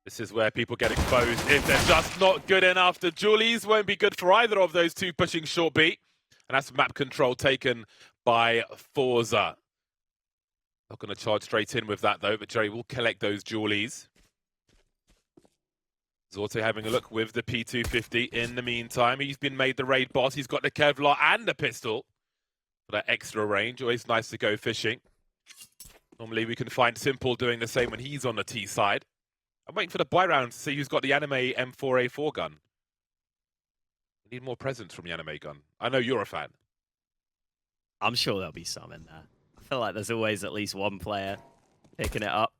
This is where people get exposed if they're just not good enough. The Julies won't be good for either of those two pushing short B. And that's map control taken by FORZE. Not going to charge straight in with that though, but Jerry will collect those Julies. Zorte having a look with the P250 in the meantime. He's been made the raid boss. He's got the Kevlar and the pistol for that extra range. Always nice to go fishing. Normally we can find symple doing the same when he's on the T side. I'm waiting for the buy round to see who's got the anime M4A4 gun. We need more presents from the anime gun. I know you're a fan. I'm sure there'll be some in there. I feel like there's always at least one player picking it up.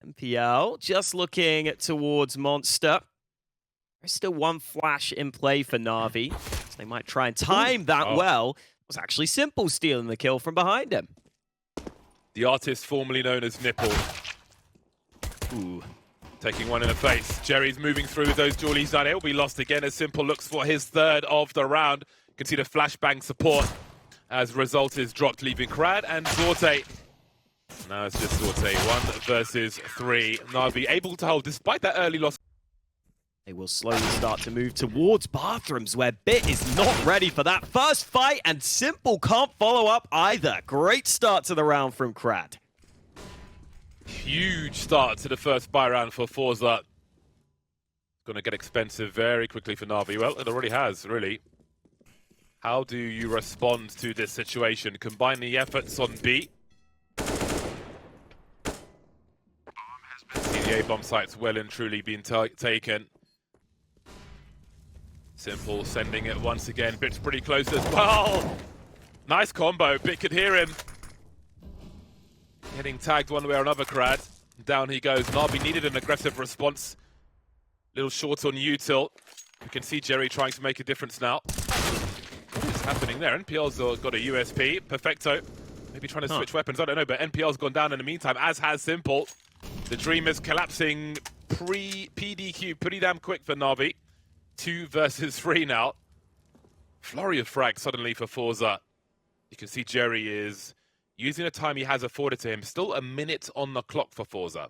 MPL just looking towards Monster. There's still one flash in play for Na'Vi. So they might try and time that well. It was actually symple stealing the kill from behind him. The artist formerly known as Nipple. Ooh. Taking one in the face. Jerry's moving through those Julies down. It will be lost again as symple looks for his third of the round. You can see the flashbang support as result is dropped, leaving Krad and Zorte. Now it's just Zorte, 1 versus 3. Na'Vi able to hold despite that early loss. They will slowly start to move towards bathrooms where Bit is not ready for that first fight and symple can't follow up either. Great start to the round from Krad. Huge start to the first buy round for FORZE. Going to get expensive very quickly for Na'Vi. Well, it already has, really. How do you respond to this situation? Combine the efforts on B. The A-bomb site's well and truly been taken. Symple sending it once again. Bit's pretty close as well. Nice combo. Bit could hear him. Getting tagged one way or another, Krad. Down he goes. Na'Vi needed an aggressive response. Little short on util. We can see Jerry trying to make a difference now. What is happening there? NPL's got a USP. Perfecto. Maybe trying to switch weapons. I don't know, but NPL's gone down in the meantime, as has symple. The Dream is collapsing pre-PDQ pretty damn quick for Na'Vi. 2 versus 3 now. Flurry of frags suddenly for FORZE. You can see Jerry is using the time he has afforded to him. Still a minute on the clock for FORZE.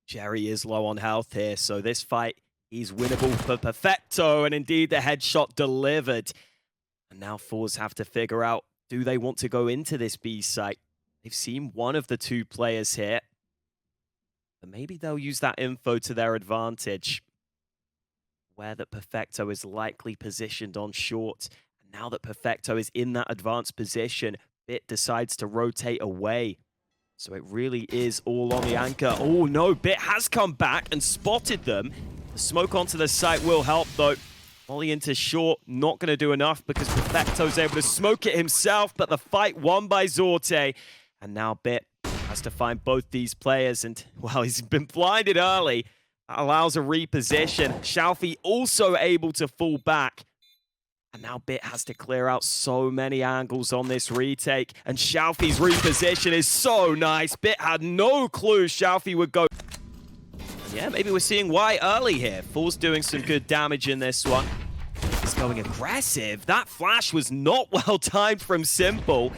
Jerry is low on health here, so this fight is winnable for Perfecto, and indeed the headshot delivered. And now FORZE have to figure out, do they want to go into this B site? They've seen one of the two players here, but maybe they'll use that info to their advantage. Where that Perfecto is likely positioned on short. And now that Perfecto is in that advanced position, Bit decides to rotate away. So it really is all on the anchor. Oh no, Bit has come back and spotted them. The smoke onto the site will help though. Molly into short, not going to do enough because Perfecto's able to smoke it himself, but the fight won by Zorte. And now Bit has to find both these players, and, well, he's been blinded early. That allows a reposition. Xiaofi also able to fall back. And now Bit has to clear out so many angles on this retake. And Xiaofi's reposition is so nice. Bit had no clue Xiaofi would go. Yeah, maybe we're seeing why early here. FORZE doing some good damage in this one. He's going aggressive. That flash was not well timed from symple.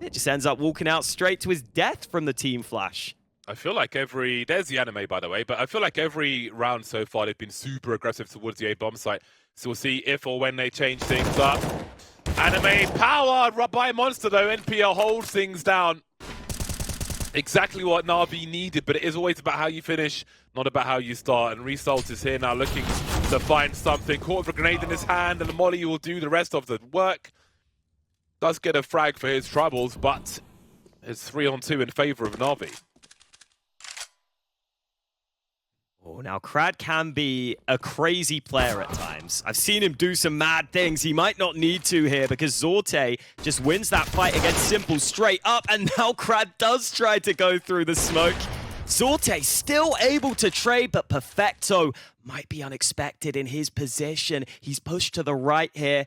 It just ends up walking out straight to his death from the team flash. I feel like there's the anime, by the way, but I feel like every round so far they've been super aggressive towards the A-bomb site. So we'll see if or when they change things up. Anime powered by Monster, though. NPL holds things down. Exactly what Na'Vi needed, but it is always about how you finish, not about how you start. And Result is here now looking to find something. Caught with a grenade in his hand, and the Molly will do the rest of the work. Does get a frag for his troubles, but it's 3-on-2 in favor of Na'Vi. Oh, now Krad can be a crazy player at times. I've seen him do some mad things. He might not need to here because Zorte just wins that fight against symple straight up, and now Krad does try to go through the smoke. Zorte still able to trade, but Perfecto might be unexpected in his position. He's pushed to the right here.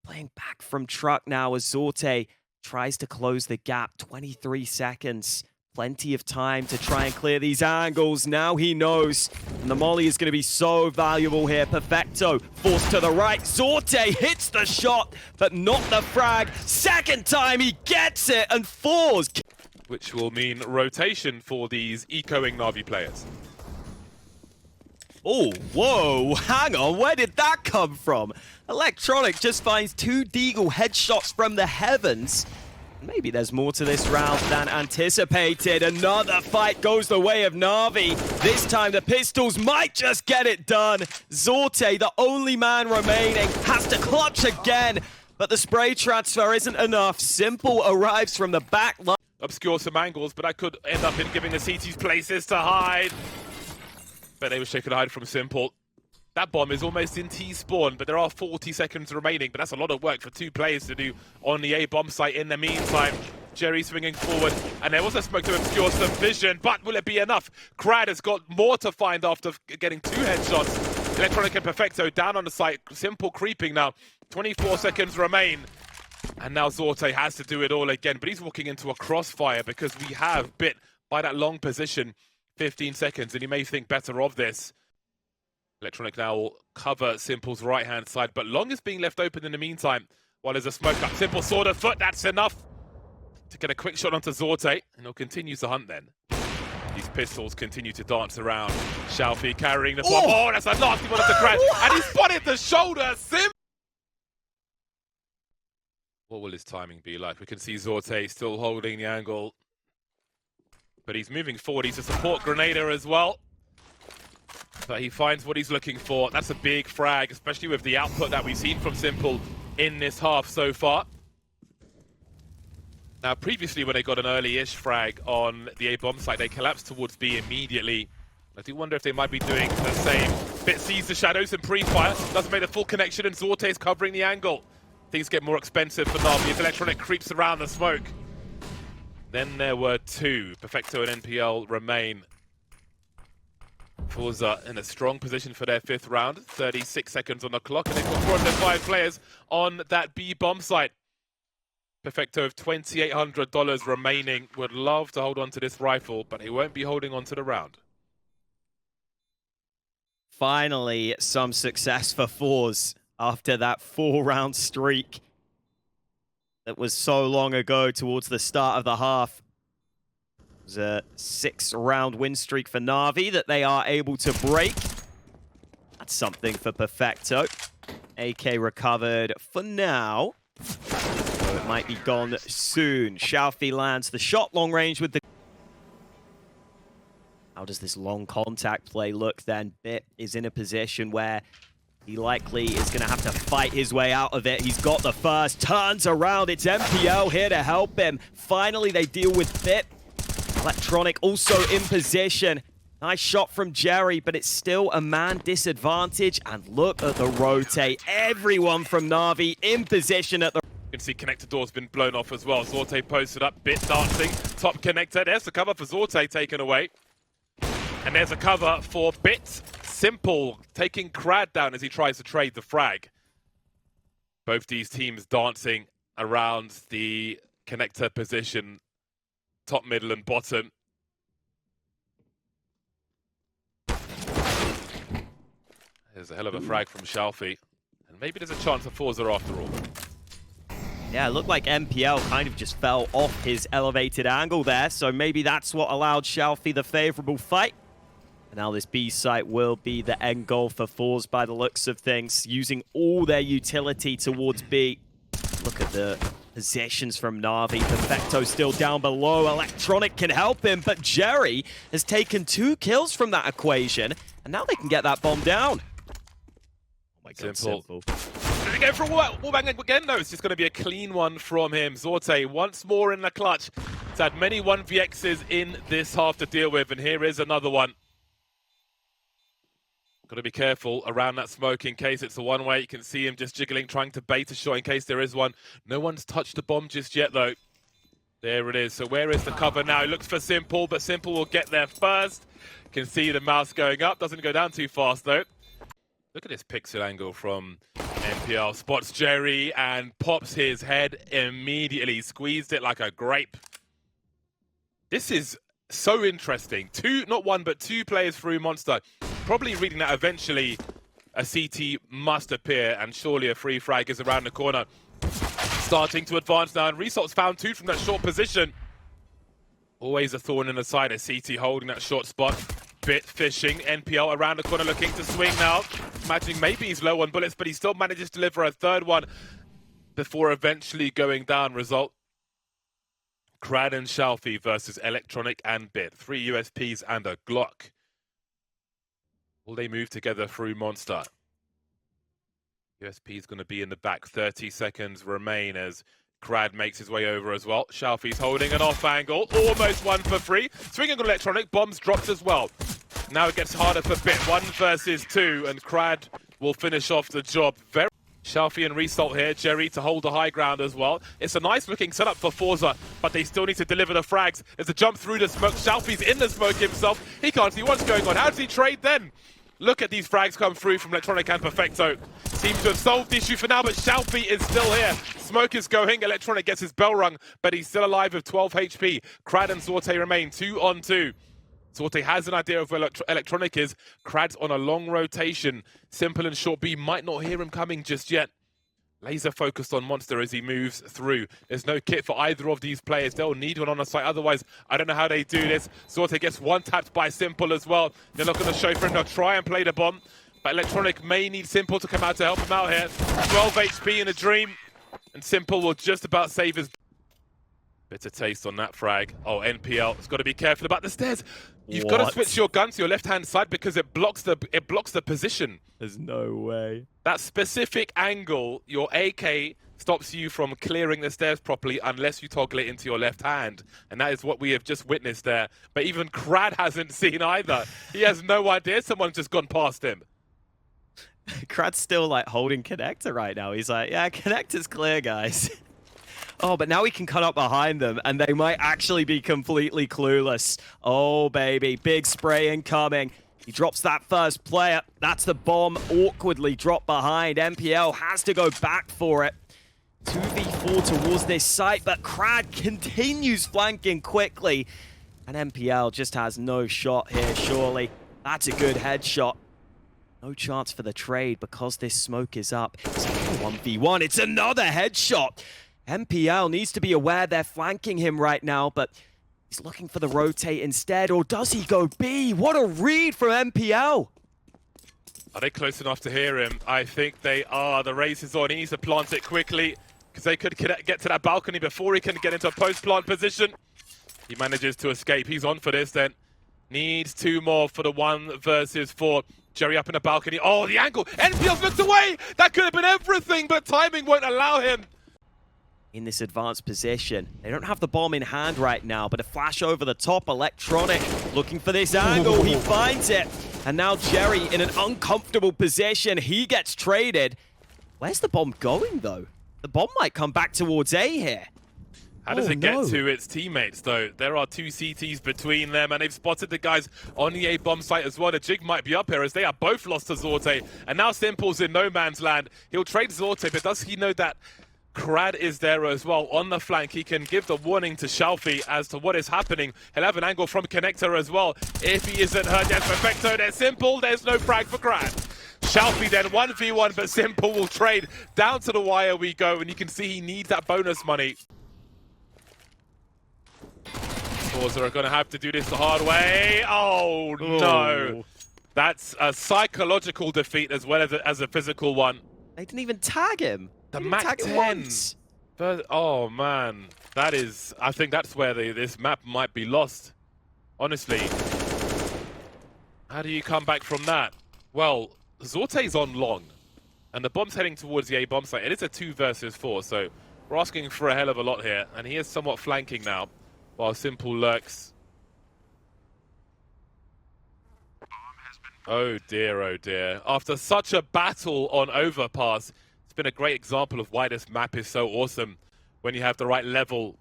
Playing back from truck now as Zorte tries to close the gap. 23 seconds. Plenty of time to try and clear these angles. Now he knows. And the molly is going to be so valuable here. Perfecto forced to the right. Zorte hits the shot, but not the frag. Second time he gets it, and FORZE. which will mean rotation for these echoing Na'Vi players. Oh, whoa, hang on, where did that come from? Electronic just finds 2 Deagle headshots from the heavens. Maybe there's more to this round than anticipated. Another fight goes the way of Na'Vi. This time the pistols might just get it done. Zorte, the only man remaining, has to clutch again. But the spray transfer isn't enough. symple arrives from the back line. Obscure some angles, but that could end up in giving the CTs places to hide. But they wish they could hide from symple. That bomb is almost in T-spawn, but there are 40 seconds remaining. But that's a lot of work for 2 players to do on the A bomb site. In the meantime, Jerry swinging forward. And there was a smoke to obscure some vision, but will it be enough? Crad has got more to find after getting 2 headshots. Electronic and Perfecto down on the site. symple creeping now. 24 seconds remain. And now Zorte has to do it all again. But he's walking into a crossfire because we have bit by that long position. 15 seconds, and you may think better of this. Electronic now will cover symple's right-hand side, but Long is being left open in the meantime while there's a smoke up. symple sword of foot, that's enough to get a quick shot onto Zorte, and he'll continue to hunt then. These pistols continue to dance around. Shalfi carrying the bomb. Oh, that's a nasty one off the Crad, and he spotted the shoulder. What will his timing be like? We can see Zorte still holding the angle, but he's moving forward. He's a support Grenadier as well. But he finds what he's looking for. That's a big frag, especially with the output that we've seen from symple in this half so far. Now, previously when they got an early-ish frag on the A-bomb site, they collapsed towards B immediately. I do wonder if they might be doing the same. Bit sees the shadows and pre-fire. Doesn't make the full connection, and Zorte is covering the angle. Things get more expensive for Navi as Electronic creeps around the smoke. Then there were 2. Perfecto and NPL remain. FORZE in a strong position for their 5th round. 36 seconds on the clock, and they've got 405 players on that B bomb site. Perfecto of $2,800 remaining. Would love to hold on to this rifle, but he won't be holding on to the round. Finally, some success for FORZE after that 4-round streak that was so long ago towards the start of the half. It was a 6-round win streak for Na'Vi that they are able to break. That's something for Perfecto. AK recovered for now. So it might be gone soon. Shalfi lands the shot long range with the... How does this long contact play look then? Bit is in a position where he likely is going to have to fight his way out of it. He's got the first, turns around. It's MPL here to help him. Finally, they deal with Bit. Electronic also in position. Nice shot from Jerry, but it's still a man disadvantage. And look at the rotate. Everyone from Na'Vi in position at the... You can see connector door's been blown off as well. Zorte posted up, Bit dancing. Top connector. There's the cover for Zorte taken away. And there's a cover for Bit. symple taking Crad down as he tries to trade the frag. Both these teams dancing around the connector position. Top, middle, and bottom. There's a hell of a frag from Shalfi. And maybe there's a chance of FORZE after all. Yeah, it looked like MPL kind of just fell off his elevated angle there, so maybe that's what allowed Shalfi the favorable fight. And now this B site will be the end goal for FORZE by the looks of things, using all their utility towards B. Look at the possessions from Na'Vi. Perfecto still down below. Electronic can help him, but Jerry has taken 2 kills from that equation, and now they can get that bomb down. Oh my God, symple. Did he go for a wallbang again? No, it's just going to be a clean one from him. Zorte once more in the clutch. He's had many 1vx's in this half to deal with, and here is another one. Got to be careful around that smoke in case it's the one-way. You can see him just jiggling, trying to bait a shot in case there is one. No one's touched the bomb just yet, though. There it is. So where is the cover now? He looks for symple, but symple will get there first. You can see the mouse going up. Doesn't go down too fast, though. Look at this pixel angle from NPL. Spots Jerry and pops his head immediately. Squeezed it like a grape. This is so interesting. 2, not 1, but 2 players through Monster. Probably reading that eventually a CT must appear, and surely a free frag is around the corner. Starting to advance now, and Resolt's found 2 from that short position. Always a thorn in the side of CT holding that short spot. Bit fishing. NPL around the corner looking to swing now. Imagining maybe he's low on bullets, but he still manages to deliver a third one before eventually going down. Result: Crad and Shalfi versus Electronic and Bit. 3 USPs and a Glock. Will they move together through Monster? USP is going to be in the back. 30 seconds remain as Crad makes his way over as well. Shalfi's holding an off angle. Almost 1 for 3. Swinging on Electronic. Bombs dropped as well. Now it gets harder for Bit. 1 versus 2. And Crad will finish off the job. Shalfi and Result here. Jerry to hold the high ground as well. It's a nice looking setup for FORZE, but they still need to deliver the frags. There's a jump through the smoke. Shalfi's in the smoke himself. He can't see what's going on. How does he trade then? Look at these frags come through from Electronic and perfecto. Seems to have solved the issue for now, but Shalfi is still here. Smoke is going. Electronic gets his bell rung, but he's still alive with 12 HP. Crad and Zorte remain 2 on 2. Zorte has an idea of where Electronic is. Crad's on a long rotation. Simple and Short B might not hear him coming just yet. Laser focused on Monster as he moves through. There's no kit for either of these players. They'll need one on the site. Otherwise, I don't know how they do this. Zorte gets one tapped by Simple as well. They're not going to show for him. They'll try and play the bomb. But Electronic may need Simple to come out to help him out here. 12 HP in a dream. And Simple will just about save his... Bitter taste on that frag. Oh, NPL has got to be careful about the stairs. You've got to switch your gun to your left-hand side because it blocks the position. There's no way. That specific angle, your AK stops you from clearing the stairs properly unless you toggle it into your left hand. And that is what we have just witnessed there. But even Crad hasn't seen either. He has no idea someone's just gone past him. Crad's still like holding connector right now. He's like, yeah, connector's clear, guys. Oh, but now he can cut up behind them, and they might actually be completely clueless. Oh, baby. Big spray incoming. He drops that first player. That's the bomb awkwardly dropped behind. MPL has to go back for it. 2v4 towards this site, but Crad continues flanking quickly. And MPL just has no shot here, surely. That's a good headshot. No chance for the trade because this smoke is up. It's a 1v1. It's another headshot. MPL needs to be aware they're flanking him right now, but he's looking for the rotate instead, or does he go B? What a read from MPL! Are they close enough to hear him? I think they are. The race is on. He needs to plant it quickly because they could get to that balcony before he can get into a post-plant position. He manages to escape. He's on for this then. Needs 2 more for the 1 versus 4. Jerry up in the balcony. Oh, the angle! NPL's looked away! That could have been everything, but timing won't allow him. In this advanced position. They don't have the bomb in hand right now, but a flash over the top. Electronic looking for this angle. He finds it. And now Jerry in an uncomfortable position. He gets traded. Where's the bomb going, though? The bomb might come back towards A here. How does it get to its teammates, though? There are 2 CTs between them, and they've spotted the guys on the A bomb site as well. The jig might be up here as they are both lost to Zorte. And now Simple's in no man's land. He'll trade Zorte, but does he know that Crad is there as well on the flank? He can give the warning to Shalfi as to what is happening. He'll have an angle from Connector as well. If he isn't hurt, there's perfecto, there's Simple, there's no frag for Crad. Shalfi then 1v1, but Simple will trade. Down to the wire we go, and you can see he needs that bonus money. FORZE are going to have to do this the hard way. Oh, no. That's a psychological defeat as well as a physical one. They didn't even tag him. The Mac 10. Oh, man. That is... I think that's where this map might be lost. Honestly. How do you come back from that? Well, Zorte's on long. And the bomb's heading towards the A bomb site. It is a 2 versus 4, so we're asking for a hell of a lot here. And he is somewhat flanking now, while Simple lurks. Oh dear, oh dear. After such a battle on Overpass, it's been a great example of why this map is so awesome when you have the right level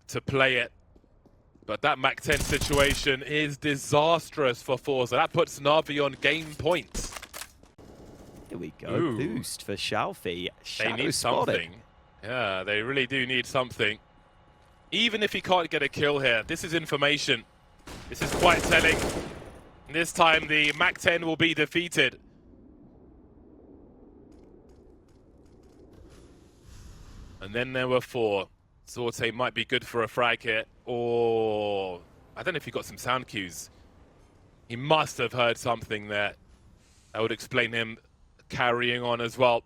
to play it. But that Mac 10 situation is disastrous for FORZE. That puts Navi on game points. Here we go. Ooh. Boost for Shalfi. They need something. Yeah, they really do need something. Even if he can't get a kill here, this is information. This is quite telling. This time the Mac 10 will be defeated. And then there were 4. Zorte might be good for a frag here. Or I don't know if he got some sound cues. He must have heard something there. That would explain him carrying on as well.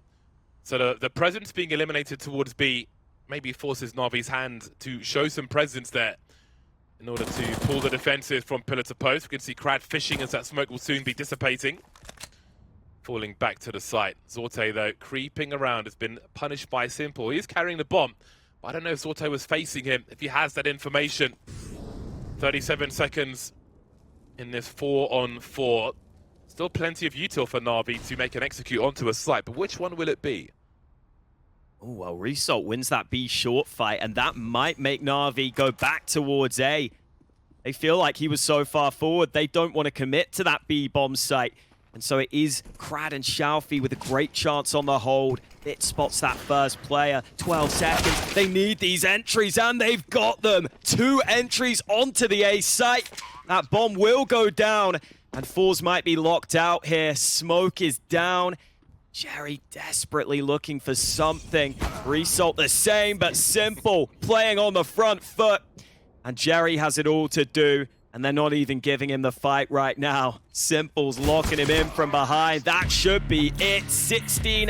So the presence being eliminated towards B maybe forces Navi's hand to show some presence there in order to pull the defensive from pillar to post. We can see Krad fishing as that smoke will soon be dissipating. Falling back to the site. Zorte, though, creeping around, has been punished by symple. He's carrying the bomb, but I don't know if Zorte was facing him, if he has that information. 37 seconds in this 4-on-4. Still plenty of util for Na'Vi to make an execute onto a site, but which one will it be? Oh, well, Result wins that B short fight, and that might make Na'Vi go back towards A. They feel like he was so far forward, they don't want to commit to that B bomb site. And so it is Krad and Xiaofi with a great chance on the hold. It spots that first player. 12 seconds. They need these entries, and they've got them. 2 entries onto the A site. That bomb will go down, and FORZE might be locked out here. Smoke is down. Jerry desperately looking for something. Result the same, but symple playing on the front foot. And Jerry has it all to do. And they're not even giving him the fight right now. Simple's locking him in from behind. That should be it. 16-11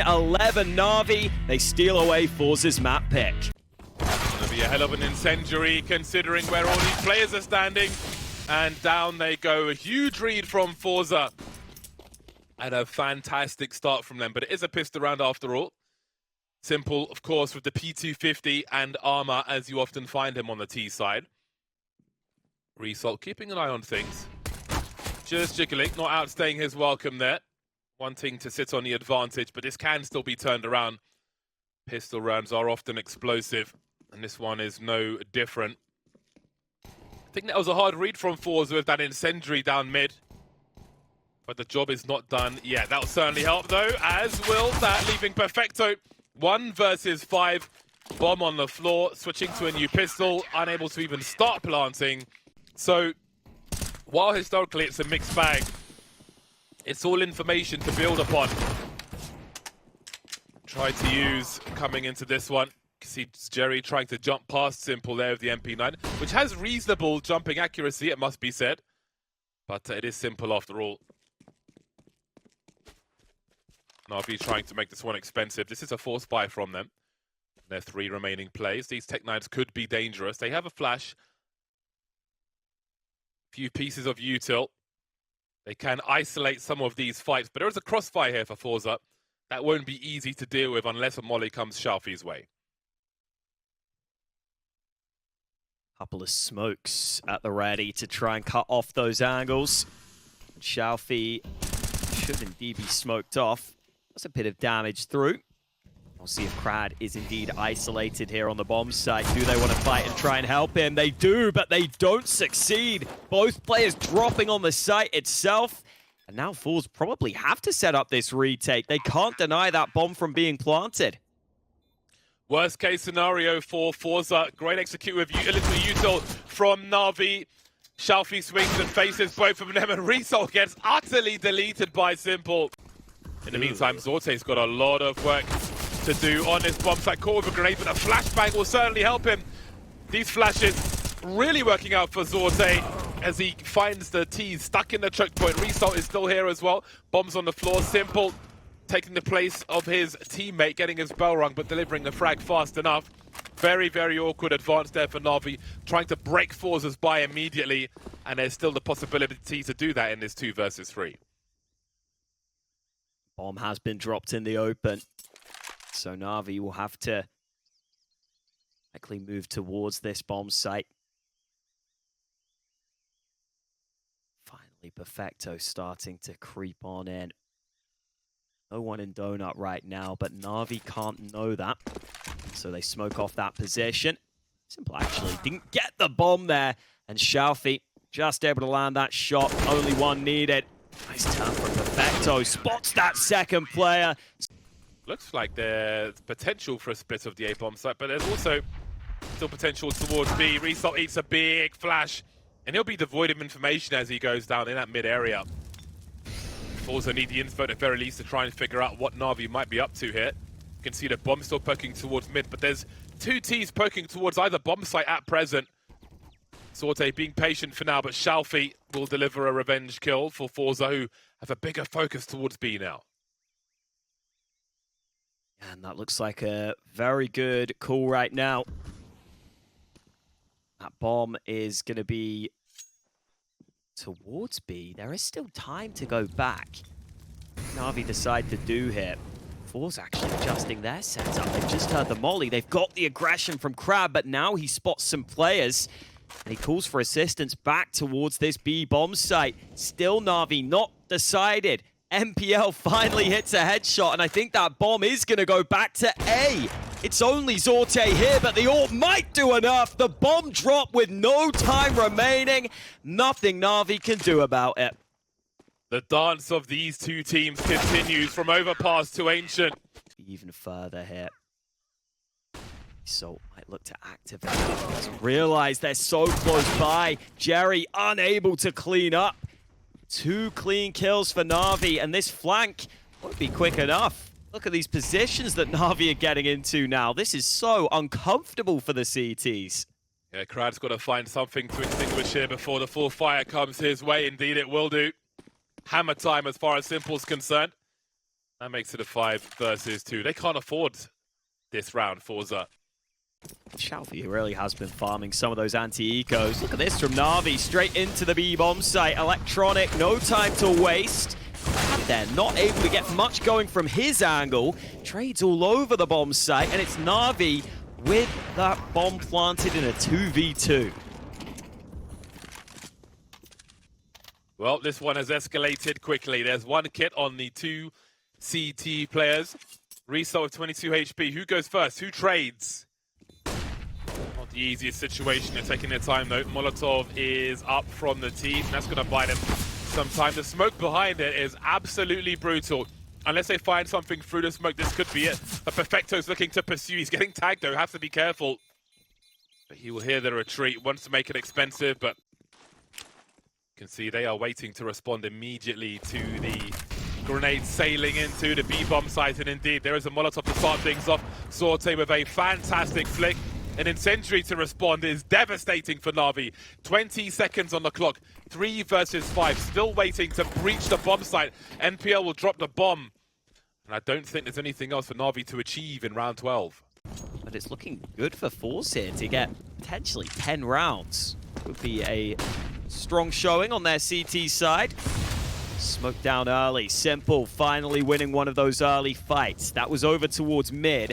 Na'Vi. They steal away FORZE's map pick. Gonna be a hell of an incendiary considering where all these players are standing. And down they go. A huge read from FORZE. And a fantastic start from them. But it is a pistol round after all. Symple, of course, with the P250 and armor, as you often find him on the T side. Result keeping an eye on things. Just jiggling, not outstaying his welcome there. Wanting to sit on the advantage, but this can still be turned around. Pistol rounds are often explosive, and this one is no different. I think that was a hard read from FORZE with that incendiary down mid. But the job is not done yet. That'll certainly help though, as will that, leaving perfecto. 1 versus 5. Bomb on the floor, switching to a new pistol, unable to even start planting. So, while historically it's a mixed bag, it's all information to build upon. Try to use coming into this one. See Jerry trying to jump past Symple there with the MP9, which has reasonable jumping accuracy, it must be said. But it is Symple after all. Navi trying to make this one expensive. This is a forced buy from them. Their 3 remaining plays. These Tech-9s could be dangerous. They have a flash. Few pieces of util. They can isolate some of these fights, but there is a crossfire here for FORZE. That won't be easy to deal with unless a molly comes Xiaofi's way. Couple of smokes at the ready to try and cut off those angles. Xiaofi should indeed be smoked off. That's a bit of damage through. We'll see if Krad is indeed isolated here on the bomb site. Do they want to fight and try and help him? They do, but they don't succeed. Both players dropping on the site itself. And now FORZE probably have to set up this retake. They can't deny that bomb from being planted. Worst case scenario for FORZE. Great execute with a little util from Navi. Xiaofi swings and faces both of them, and Result gets utterly deleted by Symple. In the meantime, Zorte's got a lot of work to do on this bomb site. Caught with a grenade, but a flashbang will certainly help him. These flashes really working out for Zorte as he finds the T's stuck in the choke point. Result is still here as well. Bombs on the floor. Symple taking the place of his teammate, getting his bell rung, but delivering the frag fast enough. Very, very awkward advance there for Navi, trying to break FORZE's by immediately, and there's still the possibility to do that in this 2 versus 3. Bomb has been dropped in the open. So Na'Vi will have to likely move towards this bomb site. Finally, perfecto starting to creep on in. No one in donut right now, but Na'Vi can't know that. So they smoke off that position. Symple actually didn't get the bomb there. And Xiaofi just able to land that shot. Only one needed. Nice turn from perfecto. Spots that second player. Looks like there's potential for a split of the A bomb site, but there's also still potential towards B. Result eats a big flash, and he'll be devoid of information as he goes down in that mid area. FORZE need the info at the very least to try and figure out what Na'Vi might be up to here. You can see the bomb still poking towards mid, but there's 2 T's poking towards either bomb site at present. Sorte being patient for now, but Shalfi will deliver a revenge kill for FORZE, who have a bigger focus towards B now. And that looks like a very good call right now. That bomb is going to be towards B. There is still time to go back. Na'Vi decide to do here. FORZE actually adjusting their setup. They've just heard the molly. They've got the aggression from Crab, but now he spots some players. And he calls for assistance back towards this B bomb site. Still Na'Vi not decided. mple finally hits a headshot, and I think that bomb is going to go back to A. It's only Sorte here, but the AWP might do enough. The bomb drop with no time remaining. Nothing Na'Vi can do about it. The dance of these two teams continues from overpass to ancient. Even further here. So might look to activate. Doesn't realize they're so close by. Jerry unable to clean up. 2 clean kills for Na'Vi, and this flank won't be quick enough. Look at these positions that Na'Vi are getting into now. This is so uncomfortable for the CTs. Yeah, Krad's got to find something to extinguish here before the full fire comes his way. Indeed, it will do. Hammer time as far as simple's concerned. That makes it a 5 versus 2. They can't afford this round, FORZE. Shalfi really has been farming some of those anti-ecos. Look at this from Na'Vi, straight into the B-bomb site. Electronic, no time to waste. And they're not able to get much going from his angle. Trades all over the bomb site, and it's Na'Vi with that bomb planted in a 2v2. Well, this one has escalated quickly. There's one kit on the 2 CT players. Reso with 22 HP. Who goes first? Who trades? Not the easiest situation. They're taking their time, though. Molotov is up from the teeth. That's going to buy them some time. The smoke behind it is absolutely brutal. Unless they find something through the smoke, this could be it. But perfecto's looking to pursue. He's getting tagged, though. Has to be careful. But he will hear the retreat. Wants to make it expensive, but you can see they are waiting to respond immediately to the grenade sailing into the B-bomb site. And indeed, there is a Molotov to start things off. Sorte with a fantastic flick. An incendiary to respond is devastating for Na'Vi. 20 seconds on the clock. 3 versus 5. Still waiting to breach the bomb site. mple will drop the bomb. And I don't think there's anything else for Na'Vi to achieve in round 12. But it's looking good for FORZE here to get potentially 10 rounds. Would be a strong showing on their CT side. Smoke down early. sympl finally winning one of those early fights. That was over towards mid.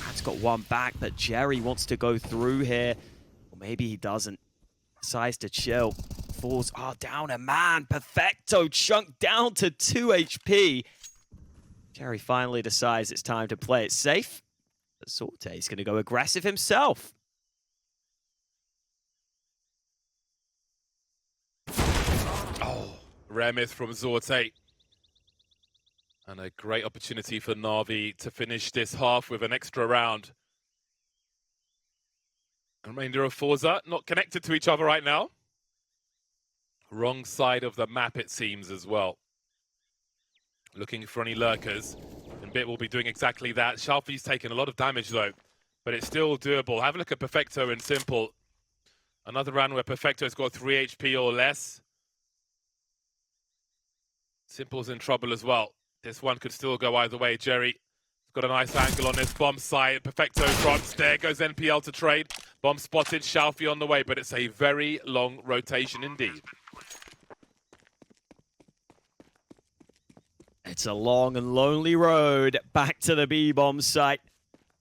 That's got one back, but Jerry wants to go through here. Or maybe he doesn't. Decides to chill. FORZE are down a man. perfecto chunked down to 2 HP. Jerry finally decides it's time to play it safe. But Sorte is going to go aggressive himself. Rare miss from Sorte. And a great opportunity for Na'Vi to finish this half with an extra round. The remainder of FORZE not connected to each other right now. Wrong side of the map, it seems, as well. Looking for any lurkers. And Bit will be doing exactly that. Shalfi's taken a lot of damage, though. But it's still doable. Have a look at perfecto and sympl. Another round where perfecto's got 3 HP or less. Sympl's in trouble as well. This one could still go either way. Jerry's got a nice angle on this bomb site. perfecto drops. There goes mple to trade. Bomb spotted. Shalfi on the way, but it's a very long rotation indeed. It's a long and lonely road back to the B-bomb site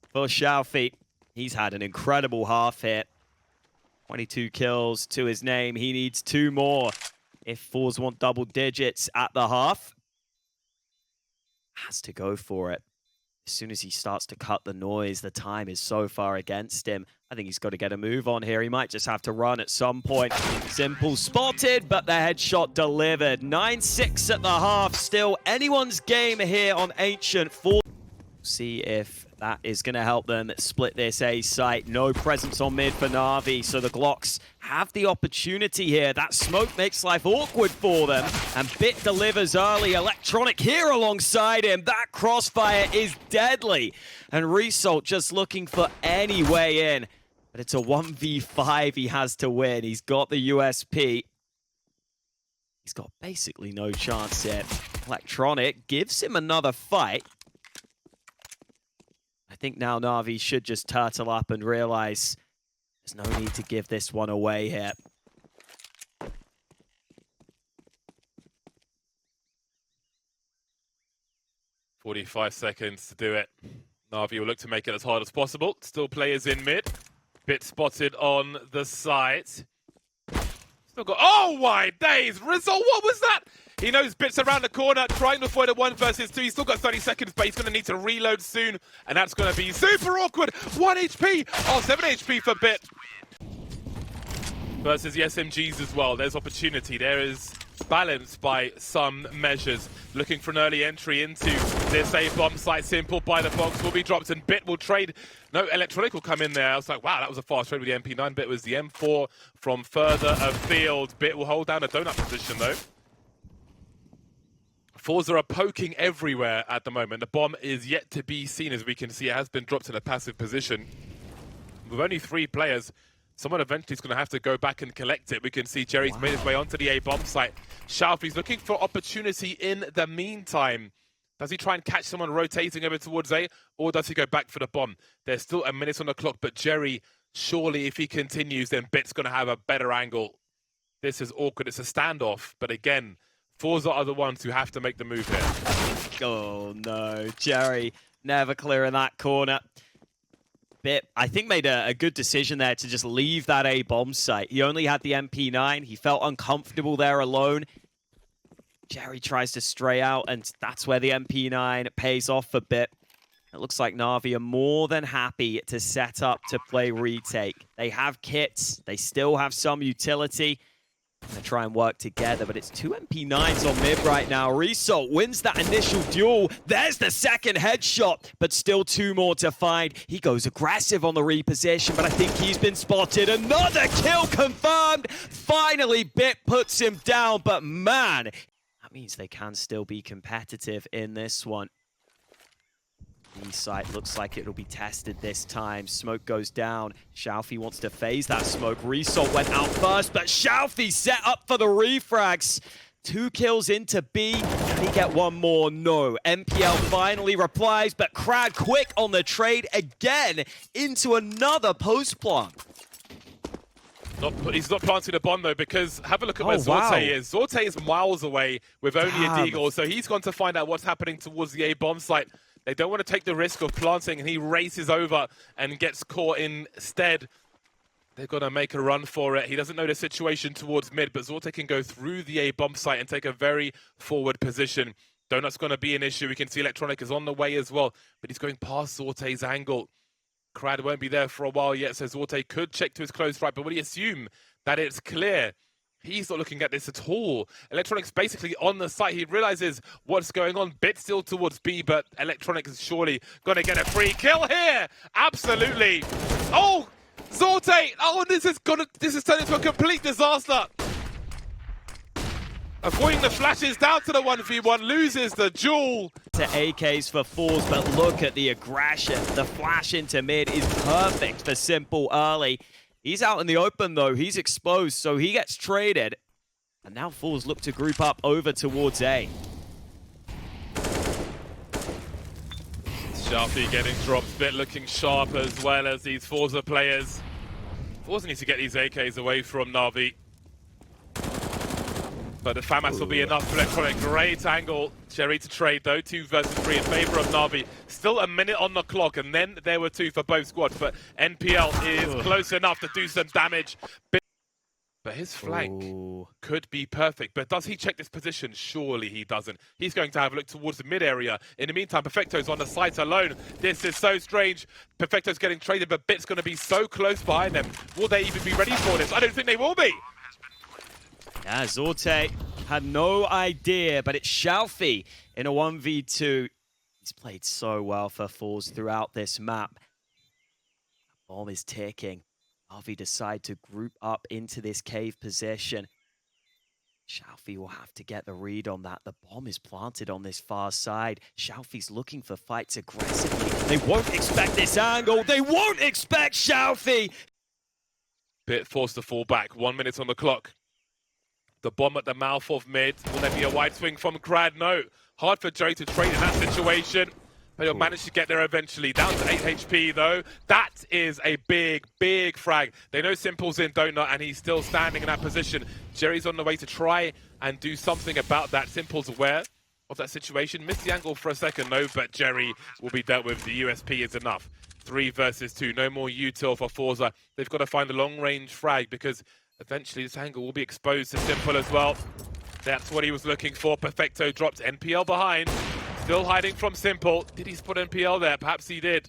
for Shalfi. He's had an incredible half here. 22 kills to his name. He needs 2 more. If FORZE want double digits at the half, has to go for it. As soon as he starts to cut the noise, the time is so far against him. I think he's got to get a move on here. He might just have to run at some point. sympl spotted, but the headshot delivered. 9-6 at the half. Still anyone's game here on Ancient. See if that is going to help them split this A site. No presence on mid for Na'Vi, so the Glocks have the opportunity here. That smoke makes life awkward for them, and Bit delivers early. Electronic here alongside him. That crossfire is deadly, and Result just looking for any way in. But it's a 1v5 he has to win. He's got the USP. He's got basically no chance here. Electronic gives him another fight. I think now Na'Vi should just turtle up and realize there's no need to give this one away here. "45 seconds to do it. Navi will look to make it as hard as possible. Still players in mid. Bit spotted on the side. Still got, oh my days! Rizzo, what was that? He knows Bit's around the corner, trying to avoid a 1 versus 2. He's still got 30 seconds, but he's going to need to reload soon. And that's going to be super awkward. 1 HP! Oh, 7 HP for Bit. Versus the SMGs as well. There's opportunity. There is balance by some measures. Looking for an early entry into this A bomb site. Simple by the box will be dropped and Bit will trade. No, Electronic will come in there. I was like, wow, that was a fast trade with the MP9. Bit was the M4 from further afield. Bit will hold down a donut position though. FORZE are poking everywhere at the moment. The bomb is yet to be seen. As we can see, it has been dropped in a passive position. With only 3 players, someone eventually is going to have to go back and collect it. We can see Jerry's made his way onto the A bomb site. Shalfie's looking for opportunity in the meantime. Does he try and catch someone rotating over towards A, or does he go back for the bomb? There's still a minute on the clock, but Jerry, surely if he continues, then Bit's going to have a better angle. This is awkward. It's a standoff, but again, FORZE are the ones who have to make the move here. Oh no, Jerry never clearing that corner. Bit, I think, made a good decision there to just leave that A bomb site. He only had the MP9. He felt uncomfortable there alone. Jerry tries to stray out, and that's where the MP9 pays off a bit. It looks like Na'Vi are more than happy to set up to play retake. They have kits. They still have some utility. Gonna try and work together, but it's 2 MP9s on mid right now. Result wins that initial duel. There's the second headshot, but still 2 more to find. He goes aggressive on the reposition, but I think he's been spotted. Another kill confirmed. Finally, Bit puts him down, but man, that means they can still be competitive in this one. B site looks like it'll be tested this time. Smoke goes down. Shalfie wants to phase that smoke. Result went out first, but Shalfie set up for the refrags. 2 kills into B. Can he get 1 more? No. MPL finally replies, but Crad quick on the trade again into another post plant. He's not planting a bomb though, because have a look at where Zorte is. Zorte is miles away with only a deagle, so he's gone to find out what's happening towards the A bomb site. They don't want to take the risk of planting, and he races over and gets caught instead. They're going to make a run for it. He doesn't know the situation towards mid, but Zorte can go through the A bomb site and take a very forward position. Donut's going to be an issue. We can see Electronic is on the way as well, but he's going past Zorte's angle. Crad won't be there for a while yet, so Zorte could check to his close right, but will he assume that it's clear? He's not looking at this at all. Electronic's basically on the site. He realizes what's going on. Bit still towards B, but Electronic is surely going to get a free kill here. Absolutely. Oh, Zorte. Oh, this is turned into a complete disaster. Avoiding the flashes down to the 1v1, loses the duel. To AKs for FORZE, but look at the aggression. The flash into mid is perfect for Simple early. He's out in the open though, he's exposed, so he gets traded. And now FORZE look to group up over towards A. Sharpie getting dropped, Bit looking sharp as well as these FORZE players. FORZE needs to get these AKs away from Na'Vi. But the FAMAS will be enough for Electronic. Great angle. Jerry to trade though. 2 versus 3 in favor of Navi. Still a minute on the clock, and then there were 2 for both squads. But NPL is close enough to do some damage. But his flank could be perfect. But does he check this position? Surely he doesn't. He's going to have a look towards the mid area. In the meantime, perfecto's on the site alone. This is so strange. perfecto's getting traded, but Bit's going to be so close behind them. Will they even be ready for this? I don't think they will be. Yeah, Zorte had no idea, but it's Shalfie in a 1v2. He's played so well for FORZE throughout this map. The bomb is ticking. Navi decide to group up into this cave position. Shalfie will have to get the read on that. The bomb is planted on this far side. Shalfie's looking for fights aggressively. They won't expect this angle. They won't expect Shalfie. Bit forced to fall back. 1 minute on the clock. The bomb at the mouth of mid. Will there be a wide swing from Crad? No. Hard for Jerry to trade in that situation. But he'll manage to get there eventually. Down to 8 HP though. That is a big, big frag. They know Simple's in donut and he's still standing in that position. Jerry's on the way to try and do something about that. Simple's aware of that situation. Missed the angle for a second though, but Jerry will be dealt with. The USP is enough. 3 versus 2. No more util for FORZE. They've got to find a long-range frag because eventually this angle will be exposed to Simple as well. That's what he was looking for. Perfecto dropped NPL behind. Still hiding from Simple. Did he spot NPL there? Perhaps he did.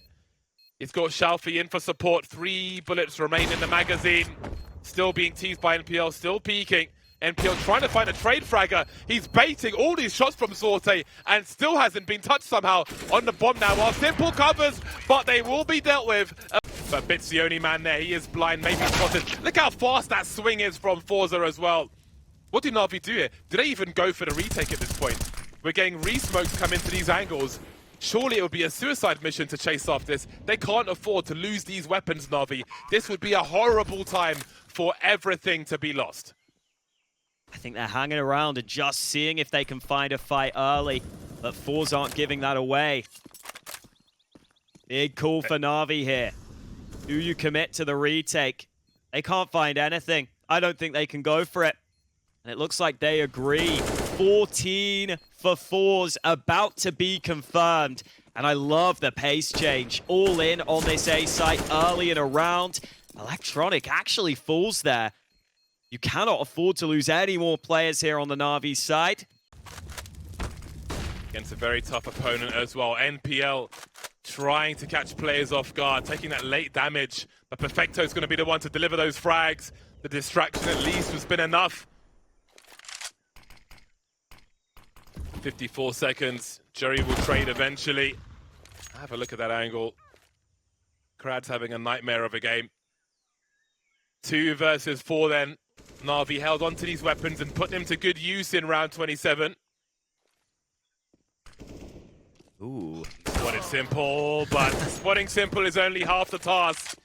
He's got Shalfie in for support. 3 bullets remain in the magazine. Still being teased by NPL. Still peeking. NPL trying to find a trade fragger. He's baiting all these shots from Sorte and still hasn't been touched somehow on the bomb now. While Simple covers, but they will be dealt with. But Bit's the only man there. He is blind, maybe spotted. Look how fast that swing is from FORZE as well. What did Navi do here? Did they even go for the retake at this point? We're getting re-smokes come into these angles. Surely it would be a suicide mission to chase after this. They can't afford to lose these weapons, Navi. This would be a horrible time for everything to be lost. I think they're hanging around and just seeing if they can find a fight early. But FORZE aren't giving that away. Big call for Na'Vi here. Do you commit to the retake? They can't find anything. I don't think they can go for it. And it looks like they agree. 14 for FORZE, about to be confirmed. And I love the pace change. All in on this A site early in a round. Electronic actually falls there. You cannot afford to lose any more players here on the Na'Vi side. Against a very tough opponent as well. NPL trying to catch players off guard, taking that late damage. But Perfecto is going to be the one to deliver those frags. The distraction at least has been enough. 54 seconds. Jerry will trade eventually. Have a look at that angle. Crad's having a nightmare of a game. 2 versus 4 then. Na'Vi held onto these weapons and put them to good use in round 27. Ooh. Spotted Simple, but spotting Simple is only half the task.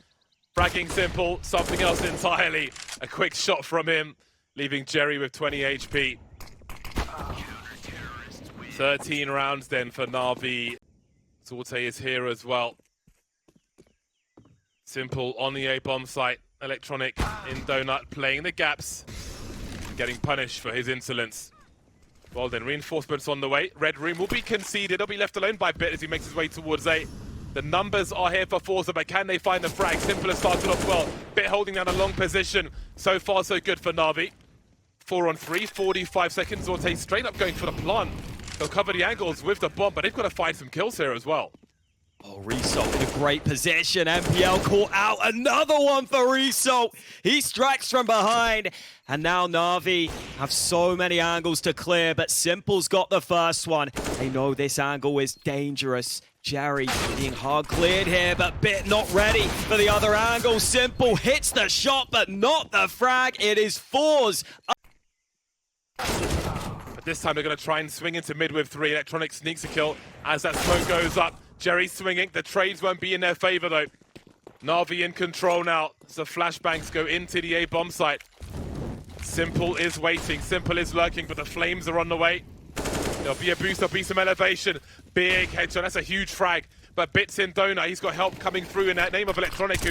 Fragging Simple, something else entirely. A quick shot from him, leaving Jerry with 20 HP. 13 rounds then for Na'Vi. Sorte is here as well. Simple on the A-bomb site. Electronic in donut, playing the gaps. Getting punished for his insolence. Well then, reinforcements on the way. Red room will be conceded. He'll be left alone by Bit as he makes his way towards A. The numbers are here for FORZE, but can they find the frag? Simple has started off well. Bit holding down a long position. So far, so good for Na'Vi. 4 on 3, 45 seconds. Sorte straight up going for the plant. They'll cover the angles with the bomb, but they've got to find some kills here as well. Oh, Result in a great position. NPL caught out. Another one for Result. He strikes from behind. And now Na'Vi have so many angles to clear, but Simple's got the first one. They know this angle is dangerous. Jerry being hard cleared here, but Bit not ready for the other angle. Simple hits the shot, but not the frag. It is FORZE. But this time they're going to try and swing into mid with 3. Electronic sneaks a kill as that smoke goes up. Jerry swinging. The trades won't be in their favor though. Na'Vi in control now. So flashbangs go into the A-bomb site. Simple is waiting. Simple is lurking, but the flames are on the way. There'll be a boost. There'll be some elevation. Big headshot. That's a huge frag. But Bit's in donut. He's got help coming through in that name of Electronic, who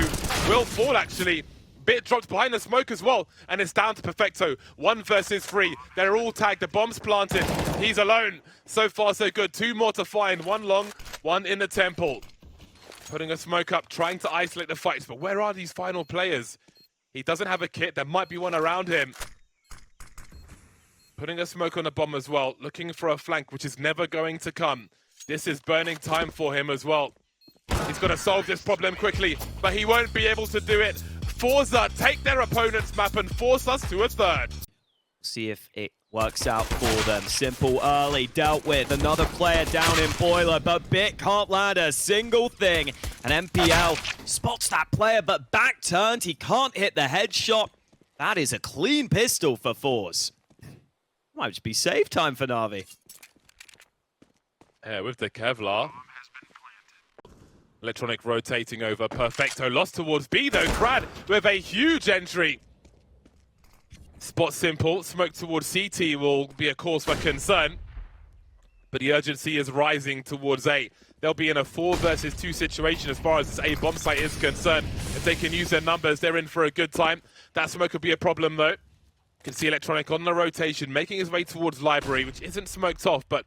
will fall actually. Bit dropped behind the smoke as well, and it's down to Perfecto. 1 versus 3. They're all tagged. The bomb's planted. He's alone. So far, so good. 2 more to find. 1 long, 1 in the temple. Putting a smoke up, trying to isolate the fights. But where are these final players? He doesn't have a kit. There might be one around him. Putting a smoke on the bomb as well. Looking for a flank, which is never going to come. This is burning time for him as well. He's got to solve this problem quickly, but he won't be able to do it. FORZE take their opponent's map and force us to a 3rd. See if it works out for them. Simple early, dealt with. Another player down in Boiler, but Bit can't land a single thing. And NPL spots that player, but back turned. He can't hit the headshot. That is a clean pistol for FORZE. Might just be save time for Na'Vi. Yeah, with the Kevlar. Electronic rotating over perfecto. Lost towards B though. Crad with a huge entry. Spot simple. Smoke towards CT will be a cause for concern. But the urgency is rising towards A. They'll be in a 4 versus 2 situation as far as this A bomb site is concerned. If they can use their numbers, they're in for a good time. That smoke could be a problem though. You can see Electronic on the rotation, making his way towards Library, which isn't smoked off, but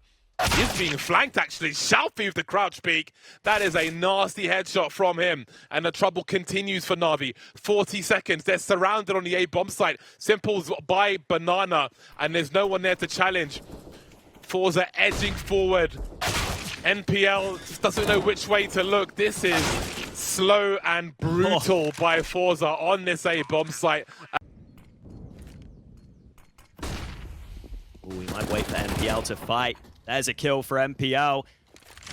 he is being flanked actually. Shalfie with the crouch peek. That is a nasty headshot from him. And the trouble continues for Na'Vi. 40 seconds. They're surrounded on the A bomb site. Simple's by Banana. And there's no one there to challenge. FORZE edging forward. npl just doesn't know which way to look. This is slow and brutal by FORZE on this A bomb site. We might wait for npl to fight. There's a kill for npl.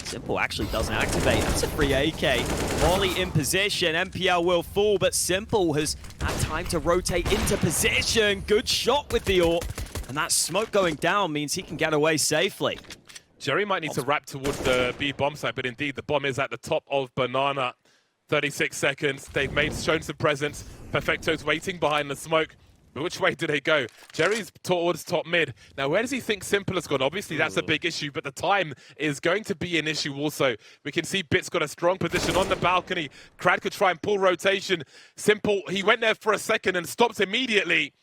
Simple actually doesn't activate. That's a free AK. Molly in position. npl will fall, but Simple has had time to rotate into position. Good shot with the AWP. And that smoke going down means he can get away safely. Jerry might need to wrap towards the B bomb site, but indeed the bomb is at the top of Banana. 36 seconds. They've shown some presence. Perfecto's waiting behind the smoke. But which way do they go? Jerry's towards top mid. Now, where does he think Simple has gone? Obviously, that's a big issue, but the time is going to be an issue also. We can see Bit's got a strong position on the balcony. Crad could try and pull rotation. Simple, he went there for a second and stopped immediately.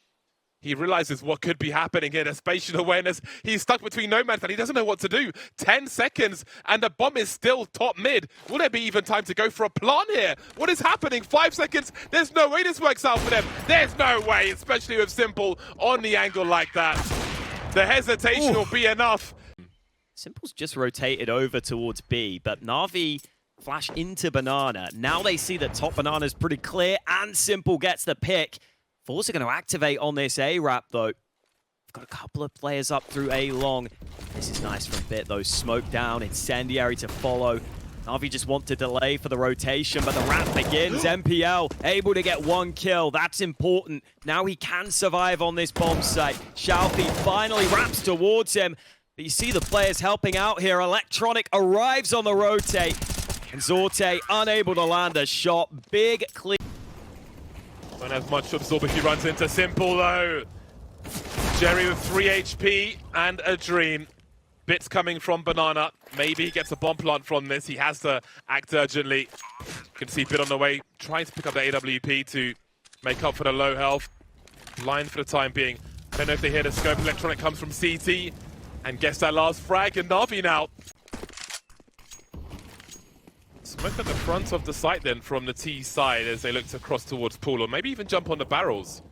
He realizes what could be happening here. There's spatial awareness. He's stuck between no man's and he doesn't know what to do. 10 seconds and the bomb is still top mid. Will there be even time to go for a plant here? What is happening? 5 seconds. There's no way this works out for them. There's no way, especially with Simple on the angle like that. The hesitation will be enough. Simple's just rotated over towards B, but Na'Vi flash into Banana. Now they see that top Banana's pretty clear and Simple gets the pick. FORZE are going to activate on this A-Rap, though. We've got a couple of players up through A-Long. This is nice from Bit, though. Smoke down, Incendiary to follow. Navi just want to delay for the rotation, but the wrap begins. npl able to get 1 kill. That's important. Now he can survive on this bomb site. Shalfie finally wraps towards him. But you see the players helping out here. Electronic arrives on the rotate. And Zorte unable to land a shot. Big clear. Won't have much to absorb if he runs into Simple, though. Jerry with 3 HP and a dream. Bits coming from Banana. Maybe he gets a bomb plant from this. He has to act urgently. You can see Bit on the way, trying to pick up the AWP to make up for the low health. Blind for the time being. I don't know if they hear the scope. Electronic comes from CT. And gets that last frag, and Na'Vi now. Smoke at the front of the site then from the T side as they look to cross towards pool, or maybe even jump on the barrels.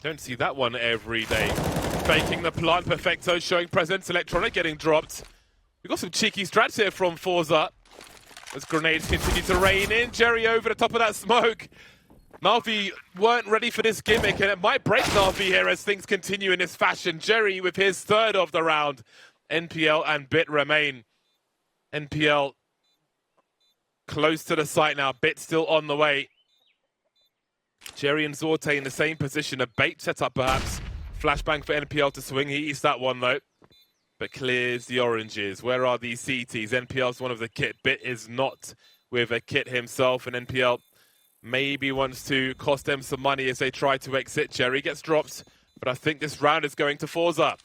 Don't see that one every day. Faking the plant, perfecto, showing presence. Electronic getting dropped. We've got some cheeky strats here from FORZE. As grenades continue to rain in. Jerry over the top of that smoke. Navi weren't ready for this gimmick, and it might break Navi here as things continue in this fashion. Jerry with his 3rd of the round. npl and Bit remain. npl close to the site now. Bit still on the way. Jerry and Zorte in the same position. A bait setup perhaps. Flashbang for npl to swing. He eats that one though. But clears the oranges. Where are these CTs? npl's one of the kit. Bit is not with a kit himself. And npl maybe wants to cost them some money as they try to exit. Jerry gets dropped. But I think this round is going to FORZE.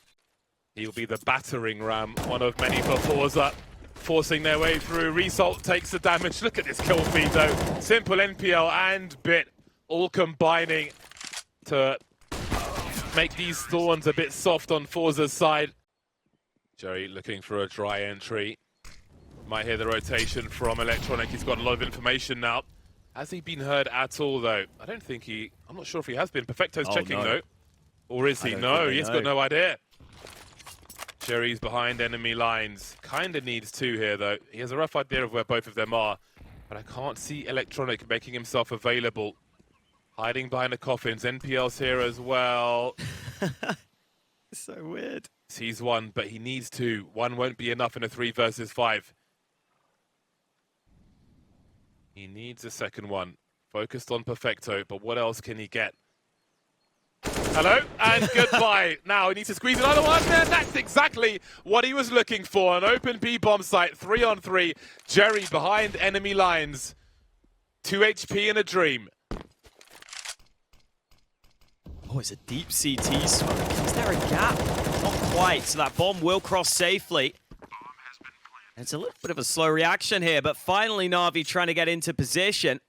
He'll be the battering ram. One of many for FORZE. Forcing their way through. Result takes the damage. Look at this kill feed though. Simple, npl and Bit all combining to make these thorns a bit soft on FORZE's side. Jerry looking for a dry entry. Might hear the rotation from Electronic. He's got a lot of information now. Has he been heard at all though? I don't think I'm not sure if he has been. Perfecto's checking though. Or is he? No, he's got no idea. Jerry's behind enemy lines. Kinda needs 2 here though. He has a rough idea of where both of them are. But I can't see Electronic making himself available. Hiding behind the coffins. npl's here as well. So weird. He's 1, but he needs 2. 1 won't be enough in a 3 versus 5. He needs a second one. Focused on perfecto, but what else can he get? Hello and goodbye. Now he needs to squeeze another one, and that's exactly what he was looking for. An open B bomb site, 3-on-3. Jerry behind enemy lines. 2 HP in a dream. Oh, it's a deep CT smoke. Is there a gap? Not quite, so that bomb will cross safely. It's a little bit of a slow reaction here, but finally Na'Vi trying to get into position.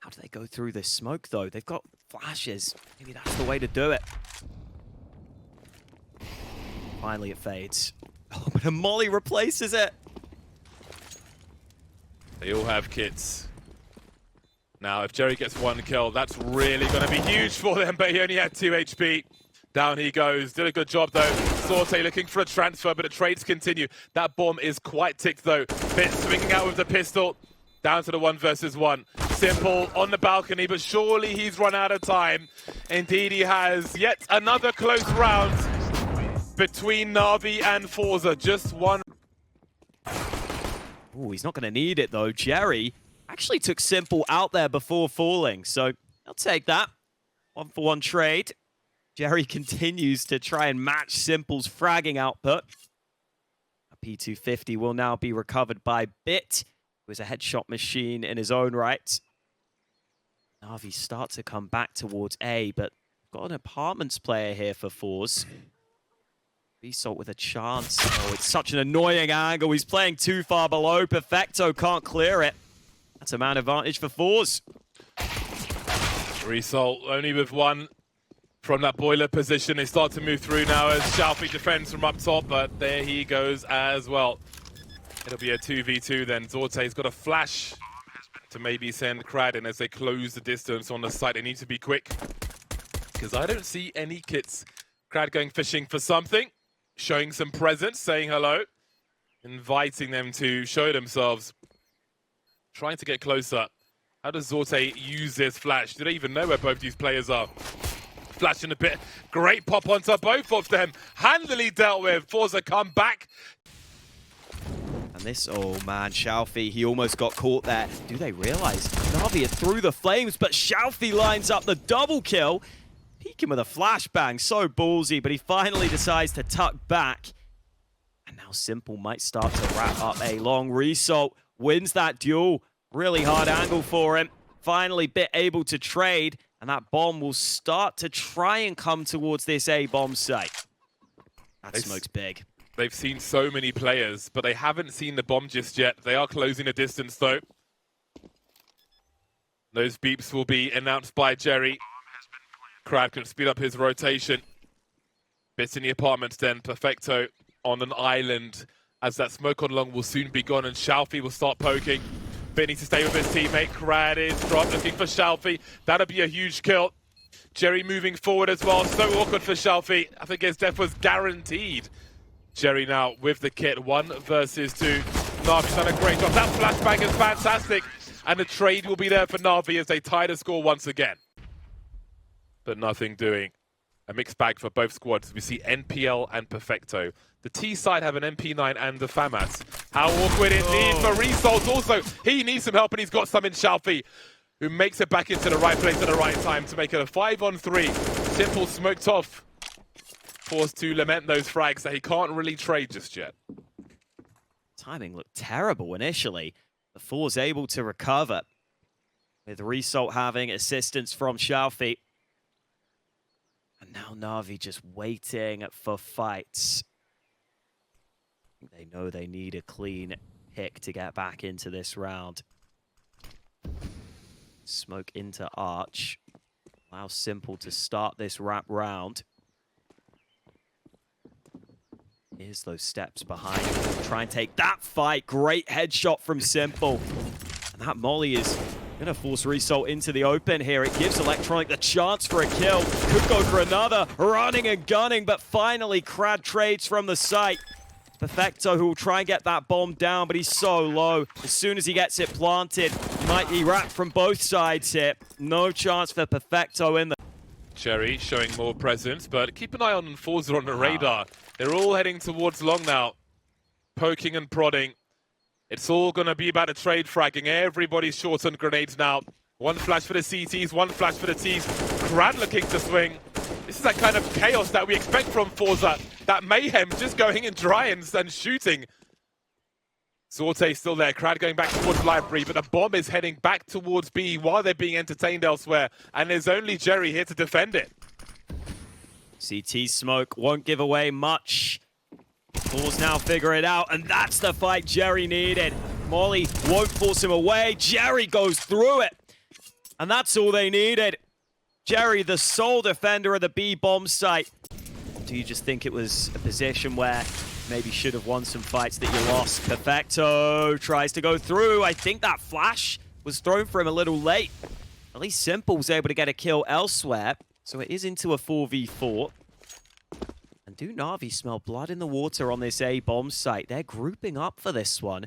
How do they go through this smoke, though? They've got flashes. Maybe that's the way to do it. Finally, it fades. Oh, but a molly replaces it. They all have kits. Now, if Jerry gets one kill, that's really going to be huge for them, but he only had 2 HP. Down he goes. Did a good job, though. Sorte looking for a transfer, but the trades continue. That bomb is quite ticked, though. Bit swinging out with the pistol. Down to the 1 versus 1. Simple on the balcony, but surely he's run out of time. Indeed, he has. Yet another close round between Navi and FORZE. Just one. Oh, he's not going to need it, though. Jerry actually took Simple out there before falling, so I'll take that. 1-for-1 trade. Jerry continues to try and match Simple's fragging output. A P250 will now be recovered by Bit, who is a headshot machine in his own right. Navi start to come back towards A, but got an apartments player here for FORZE. Faceit with a chance. Oh, it's such an annoying angle. He's playing too far below. perfecto can't clear it. That's a man advantage for FORZE. Result only with 1 from that boiler position. They start to move through now as Xiaofi defends from up top, but there he goes as well. It'll be a 2v2 then. Zorte's got a flash to maybe send Crad in as they close the distance on the site. They need to be quick because I don't see any kits. Crad going fishing for something, showing some presence, saying hello, inviting them to show themselves, trying to get closer. How does Zorte use this flash? Do they even know where both these players are? Flashing a bit. Great pop onto both of them. Handily dealt with. FORZE come back. And this, oh man, Xiaofi, he almost got caught there. Do they realize Na'Vi are through the flames, but Xiaofi lines up the double kill. Peeking with a flashbang, so ballsy, but he finally decides to tuck back. And now Simple might start to wrap up a long result. Wins that duel. Really hard angle for him. Finally, Bit able to trade. And that bomb will start to try and come towards this A bomb site. That smoke's big. They've seen so many players, but they haven't seen the bomb just yet. They are closing the distance, though. Those beeps will be announced by Jerry. Crad can speed up his rotation. Bits in the apartments then. perfecto on an island as that smoke on long will soon be gone and Xiaofi will start poking. Bit needs to stay with his teammate. Crad is dropped looking for Xiaofi. That'll be a huge kill. Jerry moving forward as well. So awkward for Xiaofi. I think his death was guaranteed. Jerry now with the kit. 1 versus 2. Navi's done a great job. That flashbang is fantastic. And the trade will be there for Navi as they tie the score once again. But nothing doing. A mixed bag for both squads. We see NPL and perfecto. The T side have an MP9 and the FAMAS. How awkward indeed for Result. Also, he needs some help and he's got some in Xiaofi, who makes it back into the right place at the right time to make it a 5-on-3. Simple smoked off. Forced to lament those frags that he can't really trade just yet. Timing looked terrible initially. The FORZE able to recover, with Result having assistance from Xiaofi. And now Na'Vi just waiting for fights. They know they need a clean pick to get back into this round. Smoke into Arch. Allow Simple to start this wrap round. Here's those steps behind him. Try and take that fight. Great headshot from Simple. And that molly is going to force Result into the open here. It gives Electronic the chance for a kill. Could go for another. Running and gunning, but finally Crad trades from the site. perfecto, who will try and get that bomb down, but he's so low. As soon as he gets it planted, might be wrapped from both sides here. No chance for perfecto in the... Cherry showing more presence, but keep an eye on FORZE on the radar. They're all heading towards long now. Poking and prodding. It's all going to be about a trade fragging. Everybody's short on grenades now. One flash for the CTs, one flash for the Ts. Crad looking to swing. This is that kind of chaos that we expect from FORZE. That mayhem, just going in dry and shooting. Zorte still there, Crad going back towards Library, but the bomb is heading back towards B while they're being entertained elsewhere, and there's only Jerry here to defend it. CT smoke won't give away much. FORZE now figure it out, and that's the fight Jerry needed. Molly won't force him away. Jerry goes through it, and that's all they needed. Jerry, the sole defender of the B bomb site. Do you just think it was a position where maybe should have won some fights that you lost? Perfecto tries to go through. I think that flash was thrown for him a little late. At least Simple was able to get a kill elsewhere. So it is into a 4v4. And do Na'Vi smell blood in the water on this A bomb site? They're grouping up for this one.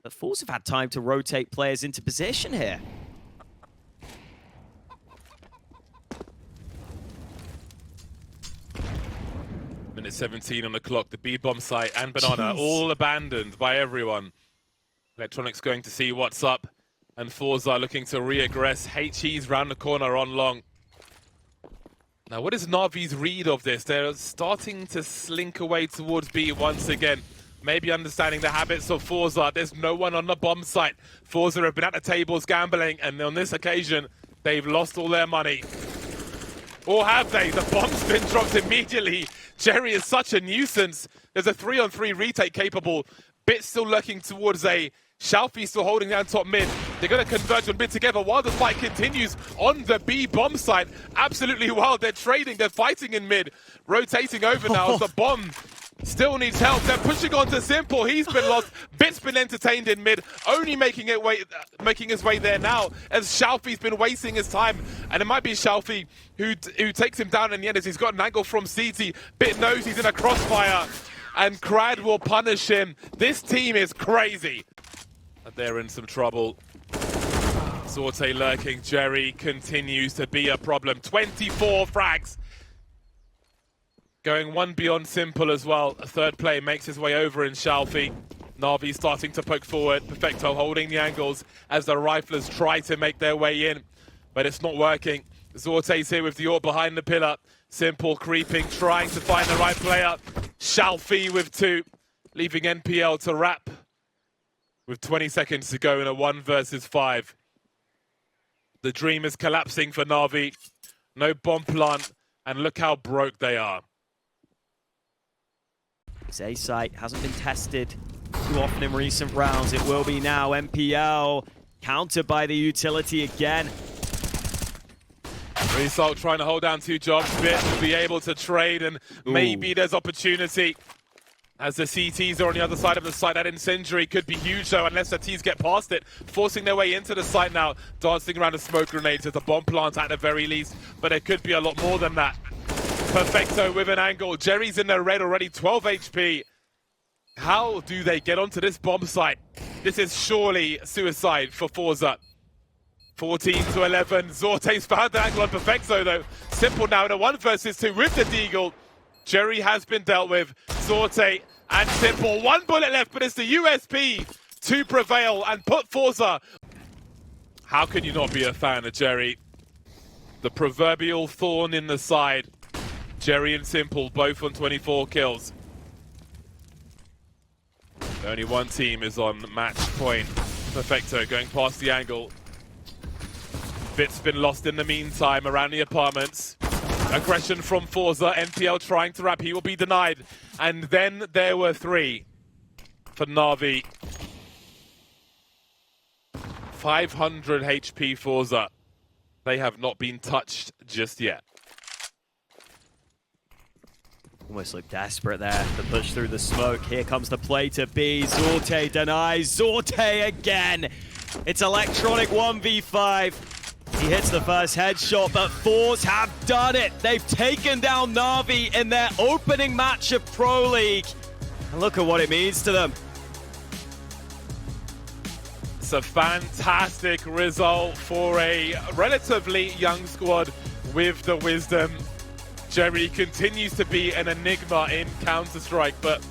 But FORZE have had time to rotate players into position here. Minute 17 on the clock, the B-bomb site and Banana all abandoned by everyone. Electronics going to see what's up, and FORZE are looking to re-aggress. HE's round the corner on long. Now, what is Navi's read of this? They're starting to slink away towards B once again. Maybe understanding the habits of FORZE. There's no one on the bomb site. FORZE have been at the tables gambling, and on this occasion, they've lost all their money. Or have they? The bomb's been dropped immediately. Jerry is such a nuisance. There's a 3-on-3 retake capable. Bit still lurking towards A. Shalfie still holding down top mid. They're going to converge on mid together while the fight continues on the B bomb side. Absolutely wild. They're trading. They're fighting in mid. Rotating over now as the bomb still needs help. They're pushing on to Simple. He's been lost. Bit's been entertained in mid. Only making his way there now as Shalfie's been wasting his time. And it might be Shalfie who takes him down in the end as he's got an angle from CT. Bit knows he's in a crossfire. And Crad will punish him. This team is crazy. They're in some trouble. Zorte lurking. Jerry continues to be a problem. 24 frags. Going one beyond Simple as well. A third play makes his way over in Shalfie. Na'Vi starting to poke forward. Perfecto holding the angles as the riflers try to make their way in. But it's not working. Zorte's here with the AWP behind the pillar. Simple creeping, trying to find the right player. Shalfie with 2. Leaving NPL to wrap. With 20 seconds to go in a 1 versus 5. The dream is collapsing for Na'Vi. No bomb plant, and look how broke they are. This A site hasn't been tested too often in recent rounds. It will be now. NPL countered by the utility again. Result trying to hold down 2 jobs. Bit will be able to trade, and maybe there's opportunity. As the CTs are on the other side of the site, that incendiary could be huge though, unless the T's get past it. Forcing their way into the site now, dancing around the smoke grenades as a bomb plant at the very least. But there could be a lot more than that. Perfecto with an angle. Jerry's in the red already, 12 HP. How do they get onto this bomb site? This is surely suicide for FORZE. 14 to 11. Zorte's found the angle on Perfecto though. Simple now in a 1 versus 2 with the deagle. Jerry has been dealt with. Zorte and Simple. 1 bullet left, but it's the USP to prevail and put FORZE. How can you not be a fan of Jerry? The proverbial thorn in the side. Jerry and Simple both on 24 kills. Only one team is on match point. Perfecto going past the angle. Bit's been lost in the meantime around the apartments. Aggression from FORZE. NPL trying to wrap. He will be denied. And then there were 3 for Na'Vi. 500 HP FORZE. They have not been touched just yet. Almost looked desperate there to push through the smoke. Here comes the play to B. Zorte denies. Zorte again. It's electronic 1v5. He hits the first headshot, but FORZE have done it. They've taken down Na'Vi in their opening match of Pro League. And look at what it means to them. It's a fantastic result for a relatively young squad with the wisdom. Jerry continues to be an enigma in Counter-Strike, but